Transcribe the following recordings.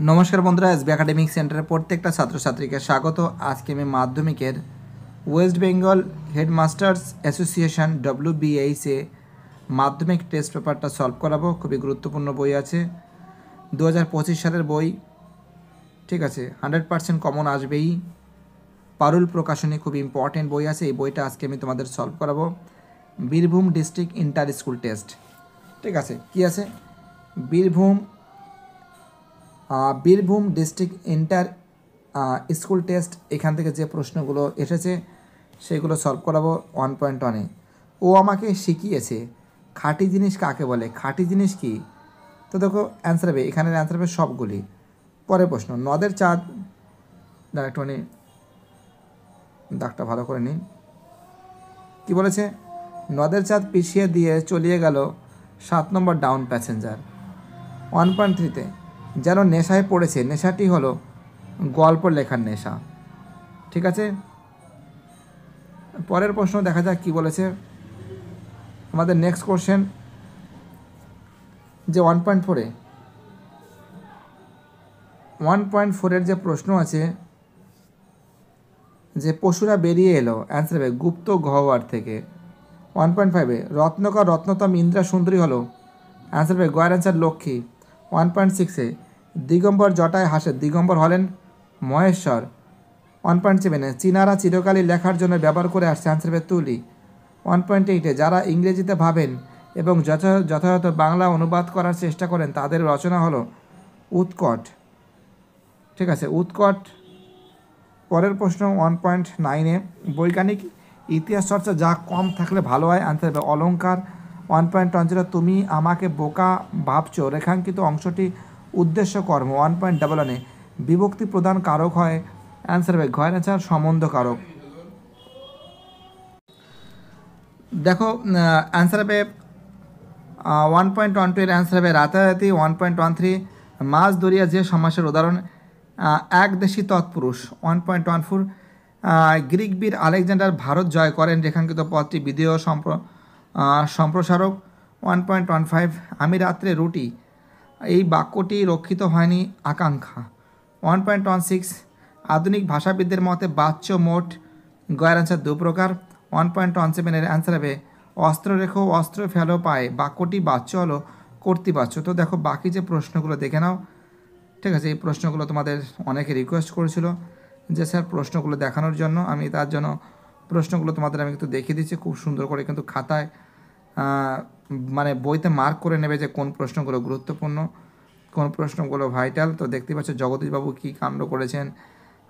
নমস্কার বন্ধুরা, SB academic সেন্টারের প্রত্যেকটা ছাত্রছাত্রীকে স্বাগত। আজকে আমি মাধ্যমিকের West Bengal headmasters association WBHA মাধ্যমিক টেস্ট পেপারটা সলভ করাবো। খুবই গুরুত্বপূর্ণ বই আছে, 2025 সালের বই। ঠিক আছে, 100% কমন আসবেই। পারুল প্রকাশনী খুব ইম্পর্টেন্ট বই আছে, এই বইটা আজকে আমি তোমাদের সলভ করাবো। Birbhum district inter school test. ঠিক আছে, কি আছে? Birbhum district inter school test. এখান থেকে যে প্রশ্নগুলো এসেছে সেগুলো সলভ করাবো 1.1-এ। ও আমাকে শিখিয়েছে খাঁটি জিনিস কাকে বলে। খাঁটি জিনিস কি? তো দেখো অ্যান্সার হবে, এখানের অ্যান্সার হবে সবগুলি। পরের প্রশ্ন, নদের চাঁদ, একটুখানি দাগটা ভালো করে নিন। কী বলেছে? নদের চাঁদ পিছিয়ে দিয়ে চলিয়ে গেল 7 নম্বর ডাউন প্যাসেঞ্জার। 1.3-তে যেন নেশায় পড়েছে, নেশাটি হলো গল্প লেখার নেশা। ঠিক আছে, পরের প্রশ্ন দেখা যাক কী বলেছে। আমাদের নেক্সট কোশ্চেন যে 1.4-এর যে প্রশ্ন আছে, যে পশুরা বেরিয়ে এলো, অ্যান্সার হবে গুপ্ত গহ্বর থেকে। 1.5-এ রত্নকর রত্নতম ইন্দ্রা সুন্দরী হলো, অ্যান্সার হবে গয়ের অ্যান্সার লক্ষ্মী। 1.6-এ দিগম্বর জটায় হাসে, দিগম্বর হলেন মহেশ্বর। 1.7-এ চীনারা চিরকালই লেখার জন্য ব্যবহার করে আসছে, অ্যান্সার হবে তুলি। 1.8-এ যারা ইংরেজিতে ভাবেন এবং যথাযথ বাংলা অনুবাদ করার চেষ্টা করেন তাদের রচনা হলো উৎকট। ঠিক আছে, উৎকট। পরের প্রশ্ন 1.9-এ বৈজ্ঞানিক ইতিহাস চর্চা যা কম থাকলে ভালো হয়, অ্যান্সার হবে অলঙ্কার। 1.10 তুমি আমাকে বোকা ভাবছো, রেখাঙ্কিত অংশটি উদ্দেশ্য কর্ম। 1.11-এ বিভক্তি প্রদান কারক হয়, অ্যান্সার হবে ঘয়ের অ্যান্সার সম্বন্ধ কারক। দেখো অ্যান্সার হবে 1.12-এর অ্যান্সার হবে রাতারাতি। 1.13 মাছ ধরিয়া যে সমাসের উদাহরণ একদেশী তৎপুরুষ। 1.14 গ্রিক বীর আলেকজান্ডার ভারত জয় করেন, রেখাঙ্কিত পথটি বিদেয় সম্প্রসারক। 1.15 আমি রাত্রে রুটি, এই বাক্যটি রক্ষিত হয়নি আকাঙ্ক্ষা। 1.16 আধুনিক ভাষাবিদদের মতে বাচ্য মোট গয়ের অ্যান্সার দু প্রকার। 1.17-এর অ্যান্সার হবে অস্ত্র রেখো অস্ত্র ফেলো পায়ে, বাক্যটি বাচ্য হলো কর্তৃবাচ্য। তো দেখো বাকি যে প্রশ্নগুলো দেখে নাও। ঠিক আছে, এই প্রশ্নগুলো তোমাদের অনেকে রিকোয়েস্ট করেছিল যে স্যার প্রশ্নগুলো দেখানোর জন্য, আমি তার জন্য প্রশ্নগুলো তোমাদের আমি কিন্তু দেখিয়ে দিচ্ছি খুব সুন্দর করে। কিন্তু খাতায় মানে বইতে মার্ক করে নেবে যে কোন প্রশ্নগুলো গুরুত্বপূর্ণ, কোন প্রশ্নগুলো ভাইটাল। তো দেখতেই পাচ্ছ জগদীশবাবু কী কাণ্ড করেছেন।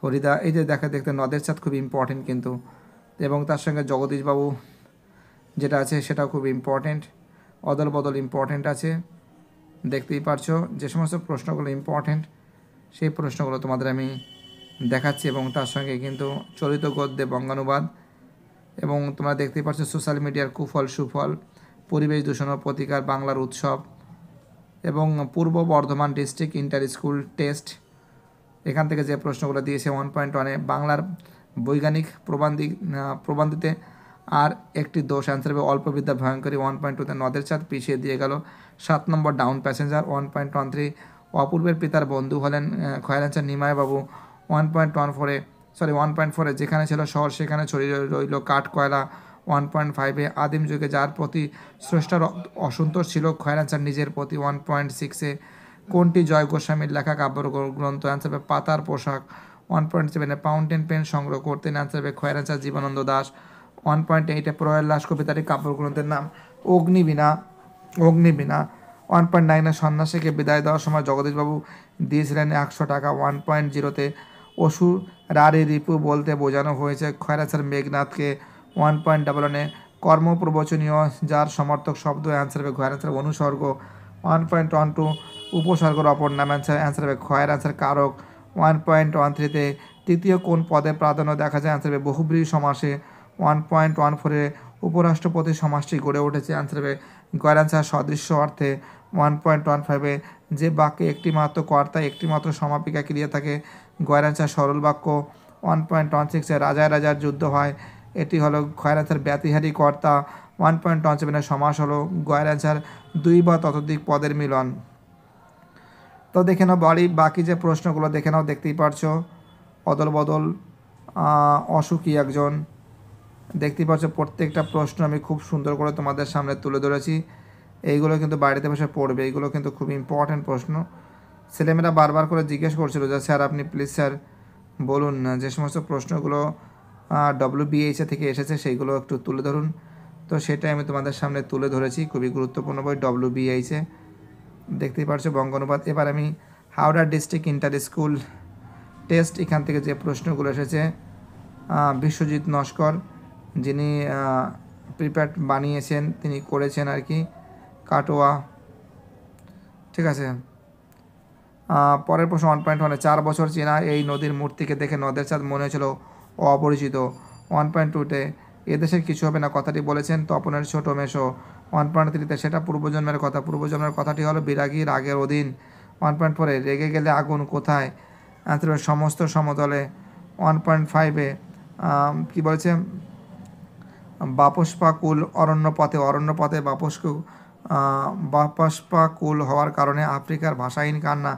হরিদা, এই যে দেখতে নদের চাঁদ খুব ইম্পর্টেন্ট কিন্তু, এবং তার সঙ্গে জগদীশবাবু যেটা আছে সেটাও খুব ইম্পর্টেন্ট, অদল বদল ইম্পর্টেন্ট আছে। দেখতেই পারছো যে সমস্ত প্রশ্নগুলো ইম্পর্টেন্ট সেই প্রশ্নগুলো তোমাদের আমি দেখাচ্ছি, এবং তার সঙ্গে কিন্তু চলিত গদ্যে বঙ্গানুবাদ। এবং তোমরা দেখতেই পাচ্ছ সোশ্যাল মিডিয়ার কুফল সুফল, পরিবেশ দূষণ ও প্রতিকার, বাংলার উৎসব, এবং পূর্ব Bardhaman district inter school test. এখান থেকে যে প্রশ্নগুলো দিয়েছে 1.1-এ বাংলার বৈজ্ঞানিক প্রবন্ধিতে আর একটি দোষ, অ্যান্সার হবে অল্পবিদ্যা ভয়ঙ্করী। 1.2-তে নদের চাঁদ পিছিয়ে দিয়ে গেল 7 নম্বর ডাউন প্যাসেঞ্জার। 1.13 অপূর্বের পিতার বন্ধু হলেন খয়ের অ্যান্সার নিমাইবাবু। 1.4-এ যেখানে ছিল শহর সেখানে ছড়িয়ে রইল কাঠ কয়লা। 1.5-এ আদিম যুগে যার প্রতি স্রষ্টার অসন্তোষ ছিল, খয়ের অ্যান্সার নিজের প্রতি। 1.6-এ কোনটি জয় গোস্বামীর লেখা কাব্যগ্রন্থ, অ্যান্সার হবে পাতার পোশাক। 1.7-এ ফাউন্টেন পেন সংগ্রহ করতেন, অ্যান্সার হবে খয়ের অ্যান্সার জীবনানন্দ দাশ। 1.8-এ প্রয়াল্লাস কবিতাটি কাব্যগ্রন্থের নাম অগ্নিবীণা। 1.9-এ সন্ন্যাসীকে বিদায় দেওয়ার সময় জগদীশবাবু দিয়েছিলেন 100 টাকা। 1.0-তে অসুর রারে রিপু বলতে বোঝানো হয়েছে খয়ের অ্যান্সার মেঘনাথকে। 1.11-এ কর্মপ্রবচনীয় যার সমর্থক শব্দ, অ্যান্সার হবে খয়ের অ্যান্সার অনুসর্গ। 1.12 উপসর্গর অপর নাম, অ্যান্সার হবে খয়ের অ্যান্সার কারক। 1.13-তে তৃতীয় কোন পদে প্রাধান্য দেখা যায়, অ্যান্সার হবে বহুব্রীহি সমাসে। 1.14-এ উপরাষ্ট্রপতি সমাসটি গড়ে উঠেছে, অ্যান্সার হবে গয়ের অ্যান্সার সদৃশ্য অর্থে। 1.15-এ যে বাক্যে একটিমাত্র কর্তা একটিমাত্র সমাপিকা ক্রিয়া থাকে, গয়ের অ্যান্সার সরল বাক্য। 1.16-এ রাজায় রাজার যুদ্ধ হয়, এটি হলো গয়ের অ্যান্সার ব্যতিহারী কর্তা। 1.17-এর সমাস হলো গয়ের অ্যান্সার দুই বা ততোধিক পদের মিলন। তো দেখে নাও বাকি যে প্রশ্নগুলো দেখে নাও, দেখতেই পারছো অদল বদল, অসুখী একজন, দেখতেই পাচ্ছ প্রত্যেকটা প্রশ্ন আমি খুব সুন্দর করে তোমাদের সামনে তুলে ধরেছি। এইগুলো কিন্তু বাড়িতে বসে পড়বে, এইগুলো কিন্তু খুব ইম্পর্ট্যান্ট প্রশ্ন। ছেলেমেয়েরা বারবার করে জিজ্ঞেস করছিল যে স্যার আপনি প্লিজ স্যার বলুন না যে সমস্ত প্রশ্নগুলো WBHA থেকে এসেছে সেইগুলো একটু তুলে ধরুন। তো সেটাই আমি তোমাদের সামনে তুলে ধরেছি। খুবই গুরুত্বপূর্ণ বই WBHA, দেখতেই পাচ্ছ বঙ্গানুবাদ। এবার আমি Howrah district inter school test এখান থেকে যে প্রশ্নগুলো এসেছে, বিশ্বজিৎ নস্কর যিনি প্রিপেয়ার বানিয়েছেন তিনি করেছেন আর কি, কাটোয়া। ঠিক আছে, পরের প্রশ্ন 1.1, 4 বছর চেনা এই নদীর মূর্তিকে দেখে নদের চাঁদ মনে হয়েছিল অপরিচিত। 1.2-তে এদেশের কিছু হবে না কথাটি বলেছেন তপনের ছোট মেশো। 1.3-তে সেটা পূর্বজন্মের কথা, পূর্বজন্মের কথাটি হলো বিরাগী রাগের অধীন। 1.4-এ রেগে গেলে আগুন কোথায়, অ্যান্সার সমস্ত সমতলে। 1.5-এ কী বলেছে, বাপস্পাকুল অরণ্যপথে বাপস্পাকুল হওয়ার কারণে আফ্রিকার ভাষাহীন কান্না।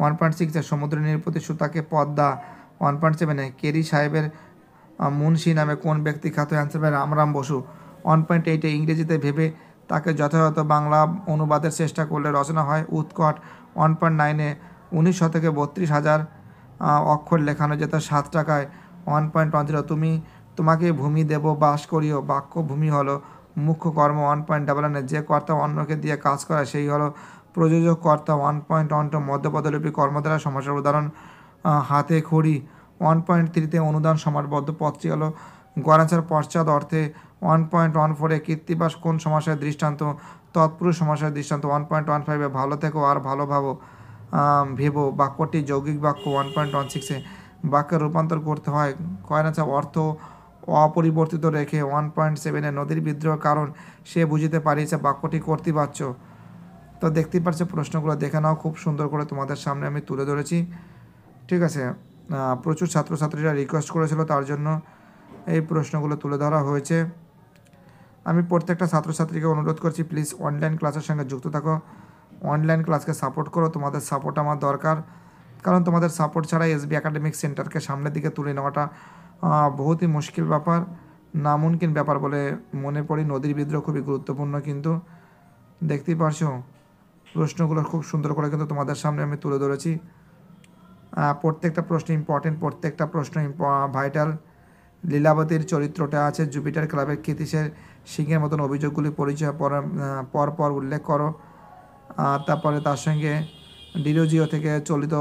1.6-এ সমুদ্রের নিরপতি সুতাকে পদ্মা। 1.7-এ কেরি সাহেবের মুন্সি নামে কোন ব্যক্তি খ্যাত, অ্যান্সার রামরাম বসু। 1.8-এ ইংরেজিতে ভেবে তাকে যথাযথ বাংলা অনুবাদের চেষ্টা করলে রচনা হয় উৎকট। 1.9-এ 19 শতকে 32,000 অক্ষর লেখানো যেত 7 টাকায়। 1.10 তোমাকে ভূমি দেব বাস করিও, বাক্য ভূমি হলো মুখ্য কর্ম। 1.11-এ যে কর্তা অন্যকে দিয়ে কাজ করা সেই হলো প্রযোজক কর্তা। 1.12 মধ্যপদলিপি কর্ম দ্বারা সমাসের উদাহরণ হাতে খড়ি। 1.3-তে অনুদান সমাসবদ্ধ পদটি হলো গড়াচার পশ্চাৎ অর্থে। 1.14-এ কীর্তিবাস কোন সমাসের দৃষ্টান্ত, তৎপুরুষ সমাসের দৃষ্টান্ত। 1.15-এ ভালো থেকো আর ভালো ভেবো বাক্যটি যৌগিক বাক্য। 1.16-এ বাক্যের রূপান্তর করতে হয় কয়নাচা অর্থ অপরিবর্তিত রেখে। 1.7-এ নদীর বিদ্রোহ কারণ সে বুঝিতে পারিয়েছে বাক্যটি কর্তৃবাচ্য। তো দেখতেই পাচ্ছ প্রশ্নগুলো দেখে নাও, খুব সুন্দর করে তোমাদের সামনে আমি তুলে ধরেছি। ঠিক আছে, প্রচুর ছাত্রছাত্রীরা রিকোয়েস্ট করেছিল, তার জন্য এই প্রশ্নগুলো তুলে ধরা হয়েছে। আমি প্রত্যেকটা ছাত্রছাত্রীকে অনুরোধ করছি প্লিজ অনলাইন ক্লাসের সঙ্গে যুক্ত থাকো, অনলাইন ক্লাসকে সাপোর্ট করো। তোমাদের সাপোর্ট আমার দরকার, কারণ তোমাদের সাপোর্ট ছাড়া এসবি একাডেমিক সেন্টারকে সামনের দিকে তুলে নেওয়াটা বহুতই মুশকিল ব্যাপার, নামুমকিন ব্যাপার বলে মনে পড়ি। নদীর বিদ্রোহ খুবই গুরুত্বপূর্ণ, কিন্তু দেখতেই পারছো প্রশ্নগুলো খুব সুন্দর করে কিন্তু তোমাদের সামনে আমি তুলে ধরেছি। প্রত্যেকটা প্রশ্ন ইম্পর্টেন্ট, প্রত্যেকটা প্রশ্ন ভাইটাল। লীলাবতীর চরিত্রটা আছে জুপিটার ক্লাবের কীর্তিশের সিংহের মতন অভিযোগগুলি পরিচয় পর উল্লেখ করো। তারপরে তার সঙ্গে ডিরোজিও থেকে চলিত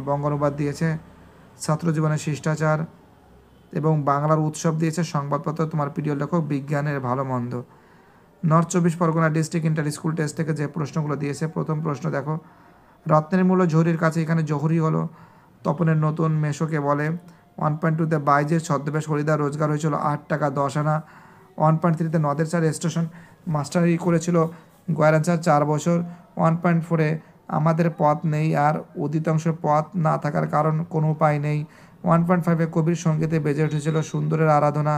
বঙ্গানুবাদ দিয়েছে, ছাত্র জীবনের শিষ্টাচার এবং বাংলার উৎসব দিয়েছে, সংবাদপত্র তোমার প্রিয় লেখক, বিজ্ঞানের ভালো মন্দ। North 24 Pargana district inter school test থেকে যে প্রশ্নগুলো দিয়েছে, প্রথম প্রশ্ন দেখো, রত্নের মূল্য জহুরির কাছে, এখানে জহুরি হলো তপনের নতুন মেশোকে বলে। 1.2-তে বাইজের ছদ্মবেশ হরিদার রোজগার হয়েছিল 8 টাকা 10 আনা। 1.3-তে নদের চার স্টেশন মাস্টারি করেছিল গয়রাচার 4 বছর। 1.4-এ আমাদের পথ নেই আর অধিকাংশের পথ না থাকার কারণ কোনো উপায় নেই। 1.5-এ কবির সঙ্গীতে বেজে উঠেছিল সুন্দরের আরাধনা।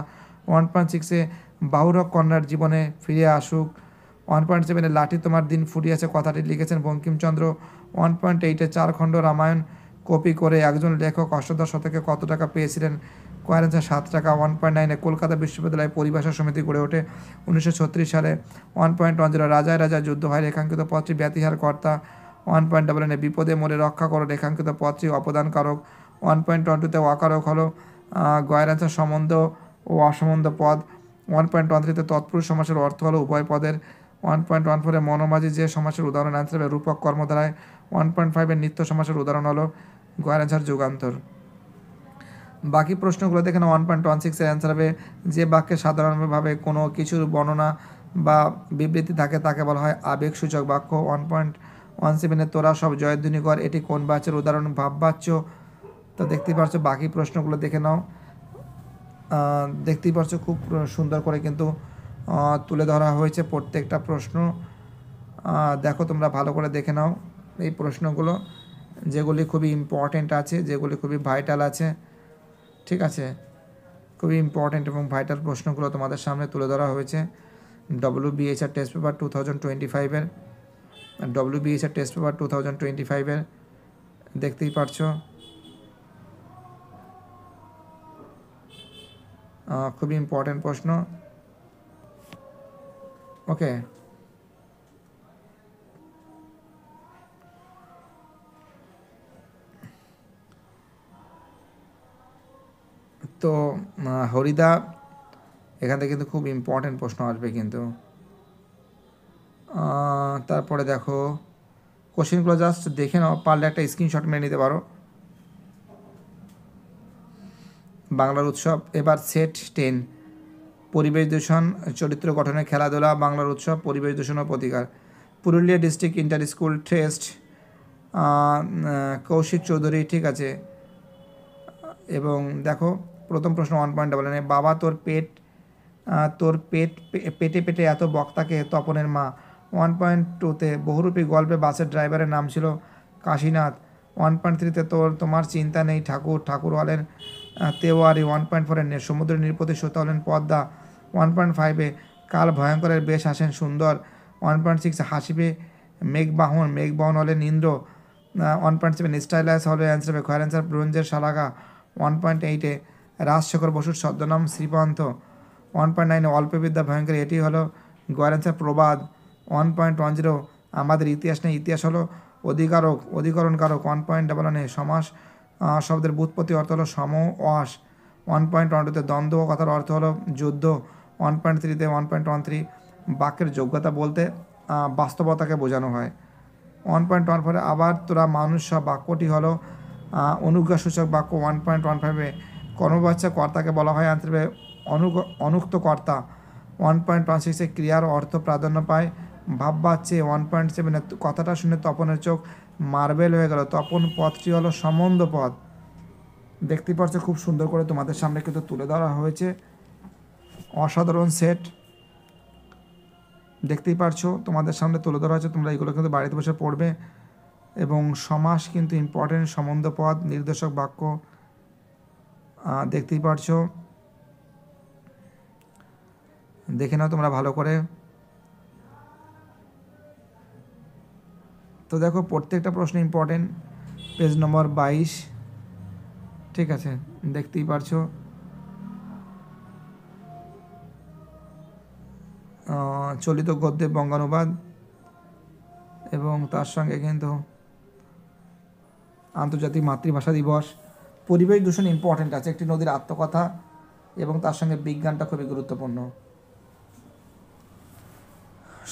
1.6-এ বাহুরক কন্যার জীবনে ফিরে আসুক। 1.7-এ লাঠি তোমার দিন ফুরিয়েছে কথাটি লিখেছেন বঙ্কিমচন্দ্র। 1.8-এ 4 খণ্ড রামায়ণ কপি করে একজন লেখক অষ্টাদশ শতকে কত টাকা পেয়েছিলেন, কয়েরেন্সা 7 টাকা। 1.9-এ কলকাতা বিশ্ববিদ্যালয়ে পরিভাষা সমিতি গড়ে ওঠে 1936 সালে। 1.10-এ রাজায় রাজা যুদ্ধ হয় রেখাঙ্কিত পদটি ব্যতিহার কর্তা। 1.11-এ বিপদে মোরে রক্ষা করো রেখাঙ্কিত পদটি অপদানকারক। 1.12-তে অকারক হলো গয়রাঞ্চা সম্বন্ধ ও অসম্বন্ধ পদ। 1.13-তে তৎপুরুষ সমাসের অর্থ হলো উভয় পদের। 1.14-এ মনোমাঝি যে সমাসের উদাহরণ অ্যান্সার রূপক কর্মধারায়। 1.5-এ নিত্য সমাসের উদাহরণ হলো গয়রাঞ্চার যুগান্তর। বাকি প্রশ্নগুলো দেখে না। 1.16-এর অ্যান্সার হবে যে বাক্যে সাধারণভাবে কোনো কিছুর বর্ণনা বা বিবৃতি থাকে তাকে বলা হয় আবেগসূচক বাক্য। 1.17-এ তোরা সব জয়ধ্বনি কর, এটি কোন বাচ্যের উদাহরণ, ভাববাচ্য। তো দেখতেই পারছো বাকি প্রশ্নগুলো দেখে নাও, দেখতেই পারছো খুব সুন্দর করে কিন্তু তুলে ধরা হয়েছে প্রত্যেকটা প্রশ্ন। দেখো তোমরা ভালো করে দেখে নাও এই প্রশ্নগুলো, যেগুলি খুবই ইম্পর্টেন্ট আছে, যেগুলি খুবই ভাইটাল আছে। ঠিক আছে, খুবই ইম্পর্টেন্ট এবং ভাইটাল প্রশ্নগুলো তোমাদের সামনে তুলে ধরা হয়েছে। WBHR টেস্ট পেপার 2025-এর, WBHR টেস্ট পেপার 2025-এর দেখতেই পারছো, খুবই ইম্পর্টেন্ট প্রশ্ন। ওকে, তো হরিদা এখান থেকে কিন্তু খুব ইম্পর্টেন্ট প্রশ্ন আসবে কিন্তু। তারপরে দেখো কোশ্চেনগুলো জাস্ট দেখে নাও, পারলে একটা স্ক্রিনশট মেরে নিতে পারো। বাংলার উৎসব এবার সেট 10, পরিবেশ দূষণ, চরিত্র গঠনে খেলাধুলা, বাংলার উৎসব, পরিবেশ দূষণ ও প্রতিকার। Purulia district inter school test, Koushik Chowdhury, ঠিক আছে। এবং দেখো প্রথম প্রশ্ন 1.99, বাবা তোর পেটে পেটে এত বক্তাকে তপনের মা। 1.2তে বহুরূপী গল্পে বাসের ড্রাইভারের নাম ছিল কাশীনাথ। 1.3তে তোমার চিন্তা নেই ঠাকুর হলেন তেওয়ারি। 1.4 সমুদ্রের নিরপতি সুতা হলেন পদ্মা। 1.5এ কাল ভয়ঙ্করের বেশ আসেন সুন্দর। 1.6 হাসিবে মেঘবাহন হলেন ইন্দ্র। 1.7 স্টাইলাস হবে অ্যান্সার হবে, খয়ের অ্যান্সার ব্রোঞ্জের শালাকা। 1.8এ রাজশেখর বসুর ছদ্মনাম শ্রীপন্থ। 1.9এ অল্পবিদ্যা ভয়ঙ্কর, এটি হলো গয়ের অ্যান্সার প্রবাদ। 1.10 আমাদের ইতিহাস নেই, ইতিহাস হলো অধিকরণকারক। 1.11এ সমাস শব্দের ব্যুৎপত্তি অর্থ হলো সমওয়াস। 1.12তে দ্বন্দ্ব কথার অর্থ হলো যুদ্ধ। 1.3তে 1.13 বাক্যের যোগ্যতা বলতে বাস্তবতাকে বোঝানো হয়। 1.14 আবার তোরা মানুষ সব বাক্যটি হলো অনুজ্ঞাসূচক বাক্য। 1.15এ কর্মবাচ্যা কর্তাকে বলা হয় আন্তর্বে অনুক্ত কর্তা। 1.16এ ক্রিয়ার অর্থ প্রাধান্য পায় ভাববাচ্যে। 1.7 কথাটা শুনে তপনের চোখ মার্বেল হয়ে গেল, তপন পদটি হলো সম্বন্ধ পদ। দেখতেই পাচ্ছ খুব সুন্দর করে তোমাদের সামনে কিন্তু তুলে ধরা হয়েছে, অসাধারণ সেট। দেখতেই পারছো তোমাদের সামনে তুলে ধরা হয়েছে, তোমরা এগুলো কিন্তু বাড়িতে বসে পড়বে। এবং সমাস কিন্তু ইম্পর্টেন্ট, সম্বন্ধ পদ, নির্দেশক বাক্য, দেখতেই পারছো, দেখে নাও তোমরা ভালো করে। তো দেখো প্রত্যেকটা প্রশ্ন ইম্পর্টেন্ট, পেজ নম্বর 22, ঠিক আছে, দেখতেই পারছো। চলিত গদ্যে বঙ্গানুবাদ এবং তার সঙ্গে কিন্তু আন্তর্জাতিক মাতৃভাষা দিবস। পরিবেশ দূষণ ইম্পর্টেন্ট আছে, একটি নদীর আত্মকথা এবং তার সঙ্গে বিজ্ঞানটা খুবই গুরুত্বপূর্ণ।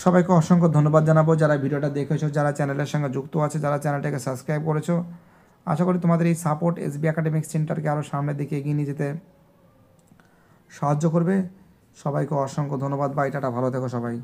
সবাইকে অসংখ্য ধন্যবাদ জানাবো যারা ভিডিওটা দেখেছো, যারা চ্যানেলের সঙ্গে যুক্ত আছে, যারা চ্যানেলটাকে সাবস্ক্রাইব করেছো। আশা করি তোমাদের এই সাপোর্ট এসবি একাডেমিক সেন্টারকে আরও সামনের দিকে এগিয়ে নিয়ে যেতে সাহায্য করবে। সবাইকে অসংখ্য ধন্যবাদ, বাই টাটা, ভালো থেকো সবাই।